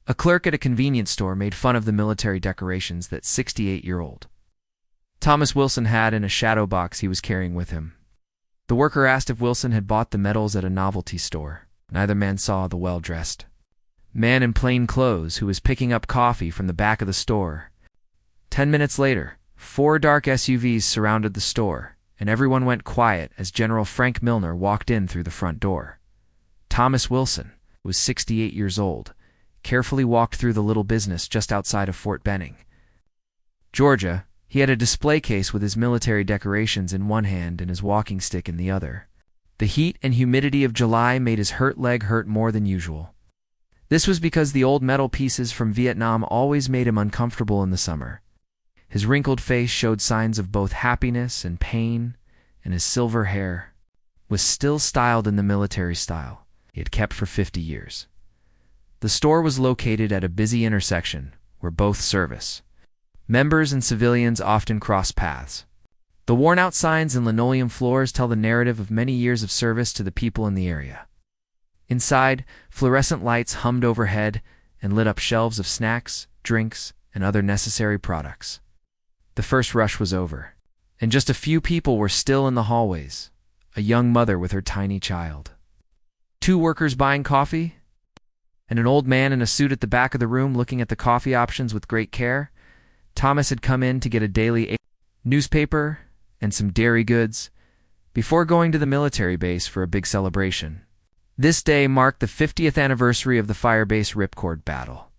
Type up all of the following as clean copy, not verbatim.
A clerk at a convenience store made fun of the military decorations that 68-year-old Thomas Wilson had in a shadow box he was carrying with him. The worker asked if Wilson had bought the medals at a novelty store. Neither man saw the well-dressed man in plain clothes who was picking up coffee from the back of the store. 10 minutes later, 4 dark SUVs surrounded the store, and everyone went quiet as General Frank Milner walked in through the front door. Thomas Wilson was 68 years old, carefully walked through the little business just outside of Fort Benning, Georgia. He had a display case with his military decorations in one hand and his walking stick in the other. The heat and humidity of July made his hurt leg hurt more than usual. This was because the old metal pieces from Vietnam always made him uncomfortable in the summer. His wrinkled face showed signs of both happiness and pain, and his silver hair was still styled in the military style he had kept for 50 years. The store was located at a busy intersection where both service members and civilians often cross paths. The worn-out signs and linoleum floors tell the narrative of many years of service to the people in the area. Inside, fluorescent lights hummed overhead and lit up shelves of snacks, drinks, and other necessary products. The first rush was over, and just a few people were still in the hallways, a young mother with her tiny child, 2 workers buying coffee, and an old man in a suit at the back of the room looking at the coffee options with great care. Thomas had come in to get a daily newspaper and some dairy goods before going to the military base for a big celebration. This day marked the 50th anniversary of the Firebase Ripcord battle,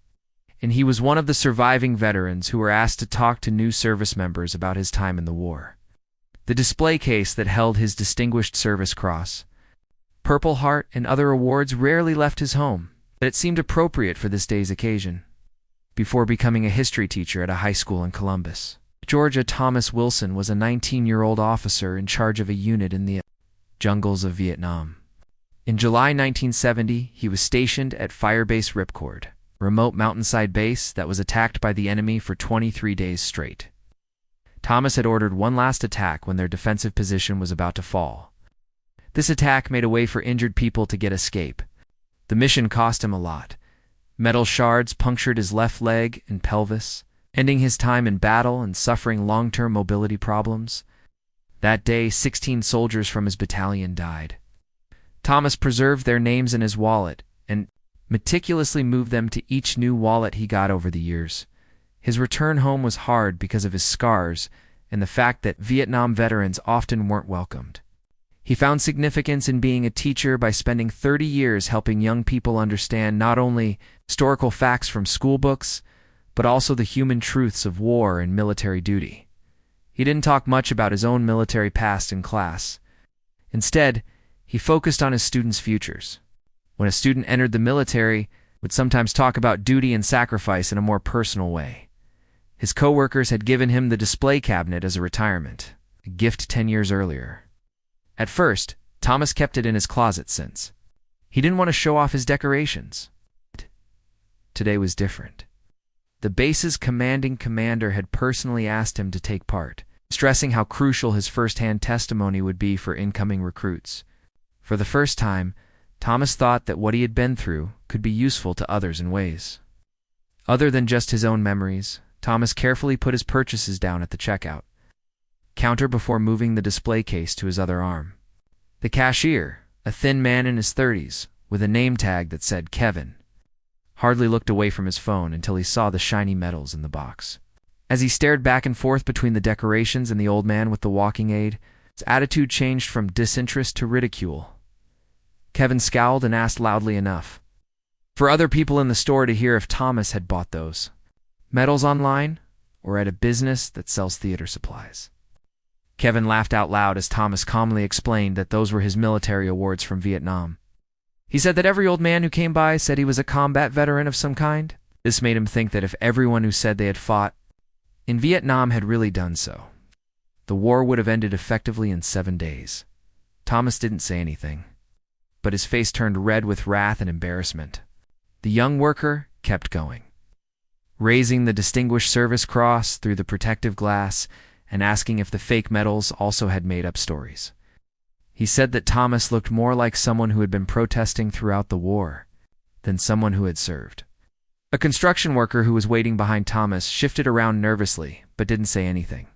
and he was one of the surviving veterans who were asked to talk to new service members about his time in the war. The display case that held his Distinguished Service Cross, Purple Heart, and other awards rarely left his home, but it seemed appropriate for this day's occasion. Before becoming a history teacher at a high school in Columbus, Georgia, Thomas Wilson was a 19-year-old officer in charge of a unit in the jungles of Vietnam. In July 1970, he was stationed at Firebase Ripcord, a remote mountainside base that was attacked by the enemy for 23 days straight. Thomas had ordered one last attack when their defensive position was about to fall. This attack made a way for injured people to get escape. The mission cost him a lot. Metal shards punctured his left leg and pelvis, ending his time in battle and suffering long-term mobility problems. That day, 16 soldiers from his battalion died. Thomas preserved their names in his wallet and meticulously moved them to each new wallet he got over the years. His return home was hard because of his scars and the fact that Vietnam veterans often weren't welcomed. He found significance in being a teacher by spending 30 years helping young people understand not only historical facts from school books, but also the human truths of war and military duty. He didn't talk much about his own military past in class. Instead, he focused on his students' futures. When a student entered the military, he would sometimes talk about duty and sacrifice in a more personal way. His co-workers had given him the display cabinet as a retirement, a gift 10 years earlier. At first, Thomas kept it in his closet since he didn't want to show off his decorations. Today was different. The base's commanding commander had personally asked him to take part, stressing how crucial his first-hand testimony would be for incoming recruits. For the first time, Thomas thought that what he had been through could be useful to others in ways other than just his own memories. Thomas carefully put his purchases down at the checkout counter before moving the display case to his other arm. The cashier, a thin man in his 30s, with a name tag that said Kevin, hardly looked away from his phone until he saw the shiny medals in the box. As he stared back and forth between the decorations and the old man with the walking aid, his attitude changed from disinterest to ridicule. Kevin scowled and asked loudly enough for other people in the store to hear if Thomas had bought those medals online or at a business that sells theater supplies. Kevin laughed out loud as Thomas calmly explained that those were his military awards from Vietnam. He said that every old man who came by said he was a combat veteran of some kind. This made him think that if everyone who said they had fought in Vietnam had really done so, the war would have ended effectively in 7 days. Thomas didn't say anything, but his face turned red with wrath and embarrassment. The young worker kept going, raising the Distinguished Service Cross through the protective glass and asking if the fake medals also had made up stories. He said that Thomas looked more like someone who had been protesting throughout the war than someone who had served. A construction worker who was waiting behind Thomas shifted around nervously, but didn't say anything.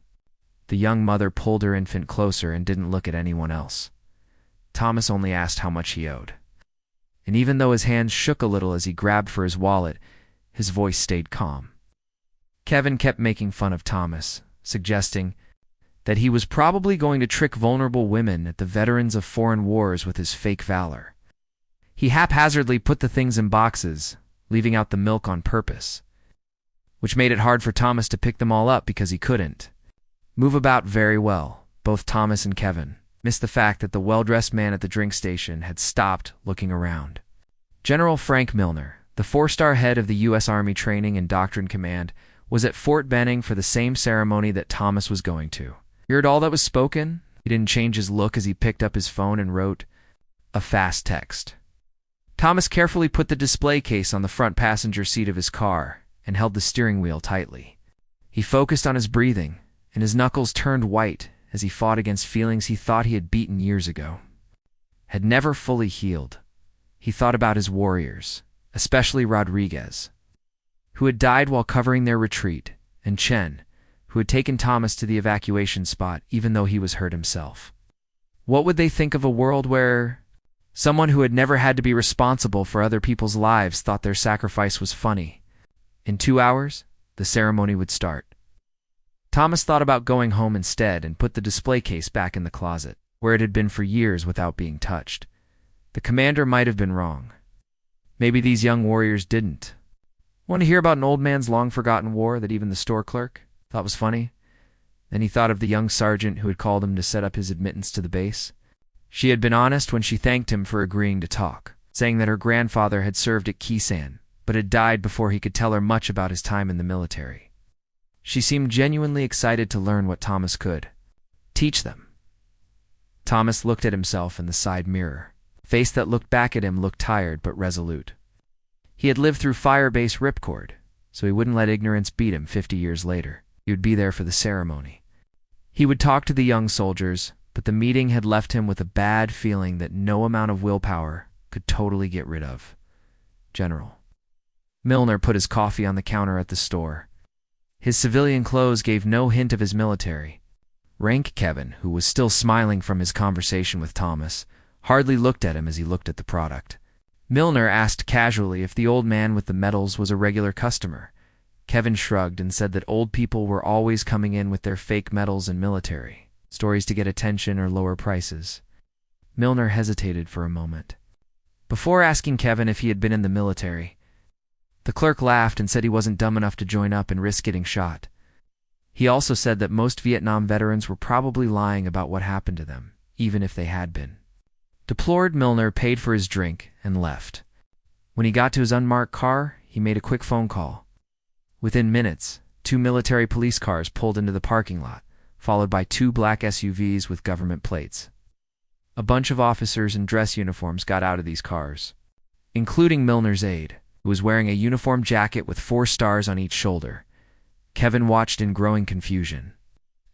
The young mother pulled her infant closer and didn't look at anyone else. Thomas only asked how much he owed. And even though his hands shook a little as he grabbed for his wallet, his voice stayed calm. Kevin kept making fun of Thomas, suggesting that he was probably going to trick vulnerable women at the veterans of foreign wars with his fake valor. He haphazardly put the things in boxes, leaving out the milk on purpose, which made it hard for Thomas to pick them all up because he couldn't move about very well. Both Thomas and Kevin missed the fact that the well-dressed man at the drink station had stopped looking around. General Frank Milner, the 4-star head of the U.S. Army Training and Doctrine Command, was at Fort Benning for the same ceremony that Thomas was going to. He heard all that was spoken. He didn't change his look as he picked up his phone and wrote a fast text. Thomas carefully put the display case on the front passenger seat of his car and held the steering wheel tightly. He focused on his breathing, and his knuckles turned white as he fought against feelings he thought he had beaten years ago, had never fully healed. He thought about his warriors, especially Rodriguez, who had died while covering their retreat, and Chen, who had taken Thomas to the evacuation spot even though he was hurt himself. What would they think of a world where someone who had never had to be responsible for other people's lives thought their sacrifice was funny? In 2 hours, the ceremony would start. Thomas thought about going home instead and put the display case back in the closet, where it had been for years without being touched. The commander might have been wrong. Maybe these young warriors didn't want to hear about an old man's long-forgotten war that even the store clerk thought was funny. Then he thought of the young sergeant who had called him to set up his admittance to the base. She had been honest when she thanked him for agreeing to talk, saying that her grandfather had served at Kisan, but had died before he could tell her much about his time in the military. She seemed genuinely excited to learn what Thomas could teach them. Thomas looked at himself in the side mirror. The face that looked back at him looked tired but resolute. He had lived through fire-base ripcord, so he wouldn't let ignorance beat him 50 years later. He would be there for the ceremony. He would talk to the young soldiers, but the meeting had left him with a bad feeling that no amount of willpower could totally get rid of. General Milner put his coffee on the counter at the store. His civilian clothes gave no hint of his military rank. Kevin, who was still smiling from his conversation with Thomas, hardly looked at him as he looked at the product. Milner asked casually if the old man with the medals was a regular customer. Kevin shrugged and said that old people were always coming in with their fake medals and military stories to get attention or lower prices. Milner hesitated for a moment before asking Kevin if he had been in the military. The clerk laughed and said he wasn't dumb enough to join up and risk getting shot. He also said that most Vietnam veterans were probably lying about what happened to them, even if they had been. Deplored Milner paid for his drink and left. When he got to his unmarked car, he made a quick phone call. Within minutes, 2 military police cars pulled into the parking lot, followed by 2 black SUVs with government plates. A bunch of officers in dress uniforms got out of these cars, including Milner's aide, who was wearing a uniform jacket with 4 stars on each shoulder. Kevin watched in growing confusion.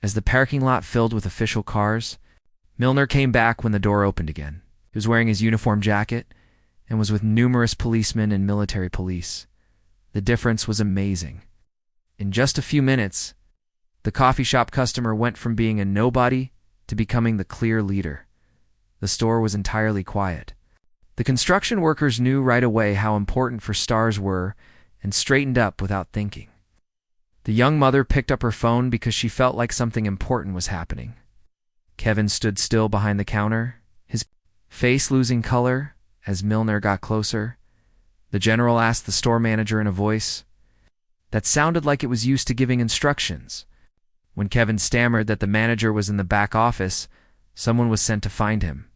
As the parking lot filled with official cars, Milner came back when the door opened again. He was wearing his uniform jacket and was with numerous policemen and military police. The difference was amazing. In just a few minutes, the coffee shop customer went from being a nobody to becoming the clear leader. The store was entirely quiet. The construction workers knew right away how important for stars were and straightened up without thinking. The young mother picked up her phone because she felt like something important was happening. Kevin stood still behind the counter, his face losing color as Milner got closer. The general asked the store manager in a voice that sounded like it was used to giving instructions. When Kevin stammered that the manager was in the back office, someone was sent to find him.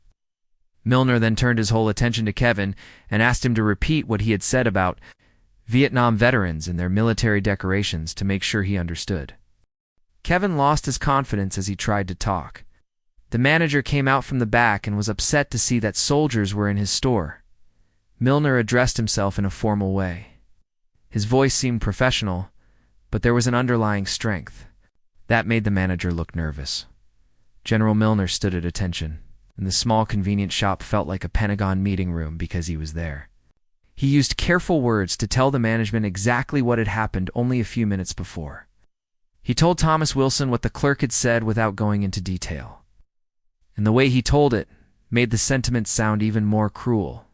Milner then turned his whole attention to Kevin and asked him to repeat what he had said about Vietnam veterans and their military decorations to make sure he understood. Kevin lost his confidence as he tried to talk. The manager came out from the back and was upset to see that soldiers were in his store. Milner addressed himself in a formal way. His voice seemed professional, but there was an underlying strength. That made the manager look nervous. General Milner stood at attention, and the small convenient shop felt like a Pentagon meeting room because he was there. He used careful words to tell the management exactly what had happened only a few minutes before. He told Thomas Wilson what the clerk had said without going into detail. And the way he told it made the sentiment sound even more cruel.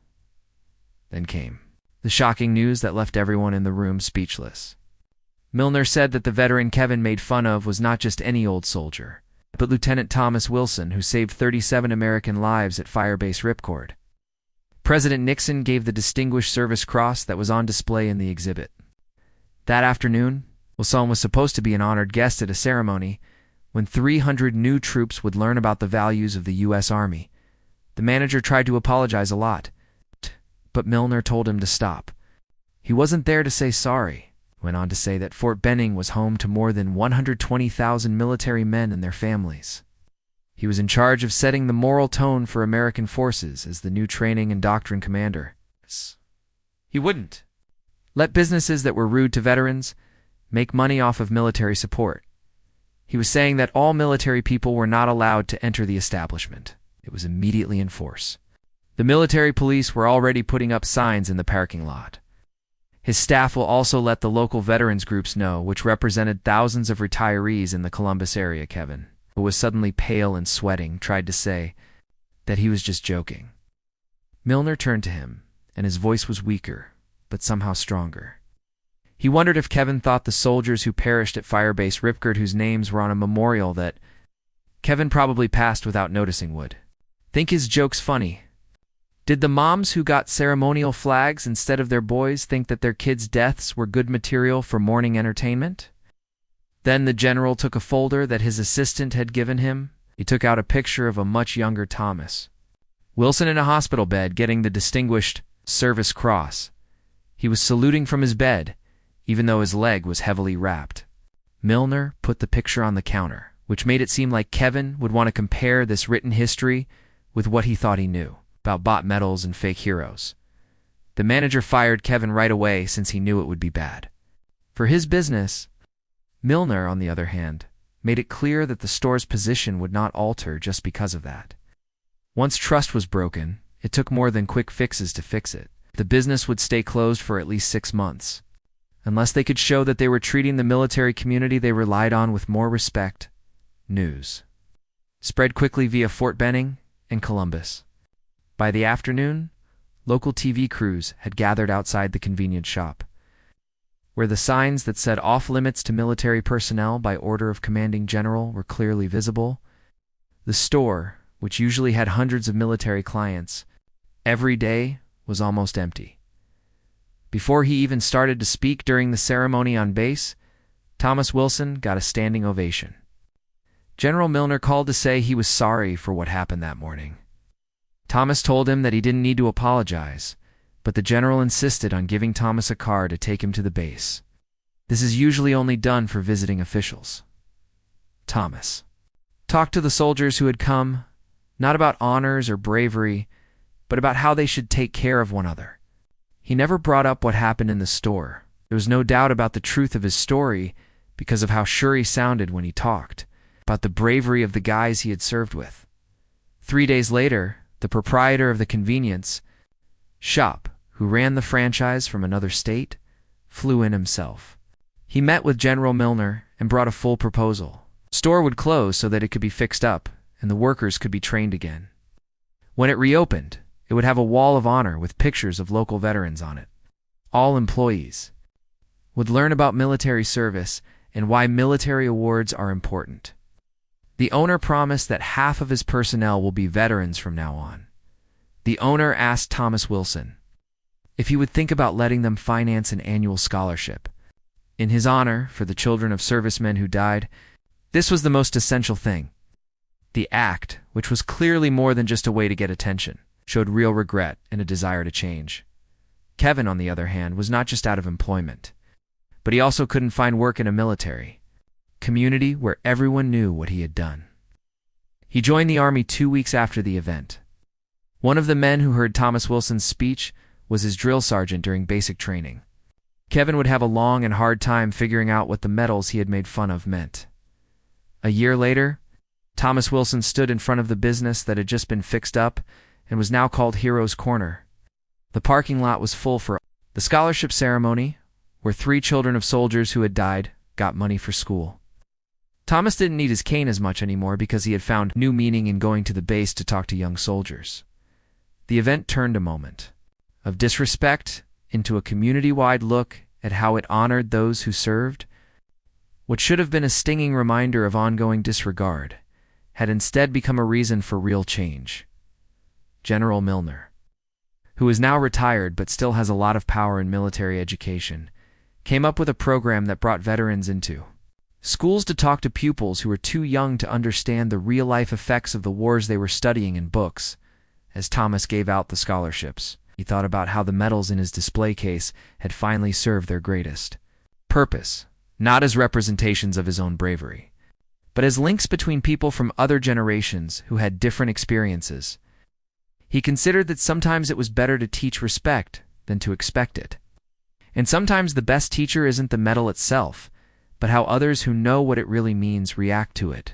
Then came the shocking news that left everyone in the room speechless. Milner said that the veteran Kevin made fun of was not just any old soldier, but Lieutenant Thomas Wilson, who saved 37 American lives at Firebase Ripcord. President Nixon gave the Distinguished Service Cross that was on display in the exhibit. That afternoon, Wilson was supposed to be an honored guest at a ceremony when 300 new troops would learn about the values of the U.S. Army. The manager tried to apologize a lot, but Milner told him to stop. He wasn't there to say sorry. He went on to say that Fort Benning was home to more than 120,000 military men and their families. He was in charge of setting the moral tone for American forces as the new training and doctrine commander. He wouldn't let businesses that were rude to veterans make money off of military support. He was saying that all military people were not allowed to enter the establishment. It was immediately in force. The military police were already putting up signs in the parking lot. His staff will also let the local veterans groups know, which represented thousands of retirees in the Columbus area. Kevin, who was suddenly pale and sweating, tried to say that he was just joking. Milner turned to him, and his voice was weaker, but somehow stronger. He wondered if Kevin thought the soldiers who perished at Firebase Ripcord, whose names were on a memorial that Kevin probably passed without noticing, would think his jokes funny. Did the moms who got ceremonial flags instead of their boys think that their kids' deaths were good material for morning entertainment? Then the general took a folder that his assistant had given him. He took out a picture of a much younger Thomas Wilson in a hospital bed getting the Distinguished Service Cross. He was saluting from his bed, even though his leg was heavily wrapped. Milner put the picture on the counter, which made it seem like Kevin would want to compare this written history with what he thought he knew about bought medals and fake heroes. The manager fired Kevin right away since he knew it would be bad for his business. Milner, on the other hand, made it clear that the store's position would not alter just because of that. Once trust was broken, it took more than quick fixes to fix it. The business would stay closed for at least 6 months, unless they could show that they were treating the military community they relied on with more respect. News spread quickly via Fort Benning and Columbus. By the afternoon, local TV crews had gathered outside the convenience shop, where the signs that said off limits to military personnel by order of commanding general were clearly visible. The store, which usually had hundreds of military clients, every day was almost empty. Before he even started to speak during the ceremony on base, Thomas Wilson got a standing ovation. General Milner called to say he was sorry for what happened that morning. Thomas told him that he didn't need to apologize, but the general insisted on giving Thomas a car to take him to the base. This is usually only done for visiting officials. Thomas talked to the soldiers who had come, not about honors or bravery, but about how they should take care of one another. He never brought up what happened in the store. There was no doubt about the truth of his story because of how sure he sounded when he talked about the bravery of the guys he had served with. 3 days later, the proprietor of the convenience shop, who ran the franchise from another state, flew in himself. He met with General Milner and brought a full proposal. The store would close so that it could be fixed up and the workers could be trained again. When it reopened, it would have a wall of honor with pictures of local veterans on it. All employees would learn about military service and why military awards are important. The owner promised that half of his personnel will be veterans from now on. The owner asked Thomas Wilson if he would think about letting them finance an annual scholarship in his honor for the children of servicemen who died. This was the most essential thing. The act, which was clearly more than just a way to get attention, showed real regret and a desire to change. Kevin, on the other hand, was not just out of employment, but he also couldn't find work in a military community where everyone knew what he had done. He joined the Army 2 weeks after the event. One of the men who heard Thomas Wilson's speech was his drill sergeant during basic training. Kevin would have a long and hard time figuring out what the medals he had made fun of meant. A year later, Thomas Wilson stood in front of the business that had just been fixed up and was now called Heroes Corner. The parking lot was full for the scholarship ceremony, where 3 children of soldiers who had died got money for school. Thomas didn't need his cane as much anymore because he had found new meaning in going to the base to talk to young soldiers. The event turned a moment of disrespect into a community-wide look at how it honored those who served. What should have been a stinging reminder of ongoing disregard had instead become a reason for real change. General Milner, who is now retired but still has a lot of power in military education, came up with a program that brought veterans into schools to talk to pupils who were too young to understand the real-life effects of the wars they were studying in books. As Thomas gave out the scholarships, he thought about how the medals in his display case had finally served their greatest purpose, not as representations of his own bravery, but as links between people from other generations who had different experiences. He considered that sometimes it was better to teach respect than to expect it. And sometimes the best teacher isn't the medal itself, but how others who know what it really means react to it.